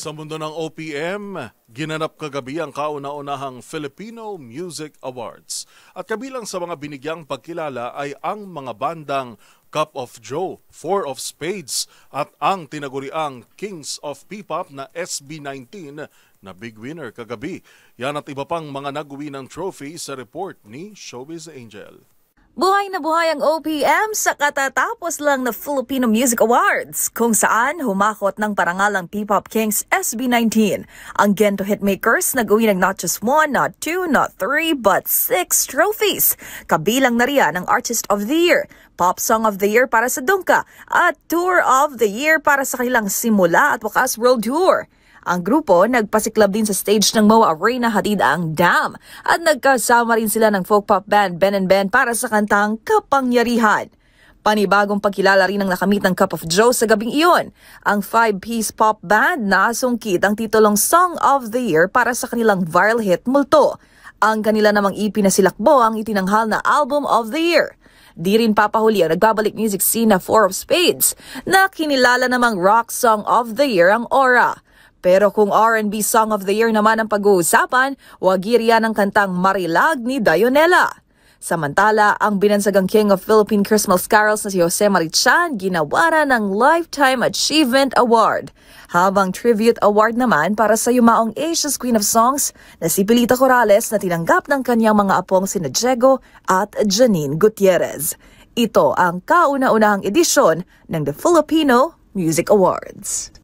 Sa mundo ng OPM, ginanap kagabi ang kauna-unahang Filipino Music Awards. At kabilang sa mga binigyang pagkilala ay ang mga bandang Cup of Joe, Four of Spades at ang tinaguriang Kings of P-Pop na SB19 na big winner kagabi. Yan at iba pang mga nag-uwi ng trophy sa report ni Showbiz Angel. Buhay na buhay ang OPM sa katatapos lang na Filipino Music Awards, kung saan humakot ng parangal ang P-Pop Kings SB19. Ang Gento Hitmakers nag-uwi ng not just 1, not 2, not 3, but 6 trophies. Kabilang na riyan ang Artist of the Year, Pop Song of the Year para sa Dungka, at Tour of the Year para sa kanilang Simula at Wakas World Tour. Ang grupo nagpasiklab din sa stage ng MOA Arena hatid ang Dam at nagkasama rin sila ng folk pop band Ben and Ben para sa kantang Kapangyarihan. Panibagong pagkilala rin ang nakamit ng Cup of Joe sa gabing iyon. Ang 5-piece pop band na sungkit ang titulong Song of the Year para sa kanilang viral hit Multo. Ang kanila namang EP na Silakbo ang itinanghal na Album of the Year. Di rin papahuli ang nagbabalik music scene na Four of Spades na kinilala namang Rock Song of the Year ang Aura. Pero kung R&B Song of the Year naman ang pag-uusapan, wagi riyan ang kantang Marilag ni Dionela. Samantala, ang binansagang King of Philippine Christmas Carols na si Jose Marichan ginawaran ng Lifetime Achievement Award. Habang Tribute Award naman para sa yumaong Asia's Queen of Songs na si Pilita Corrales na tinanggap ng kanyang mga apong sina Diego at Janine Gutierrez. Ito ang kauna-unahang edisyon ng The Filipino Music Awards.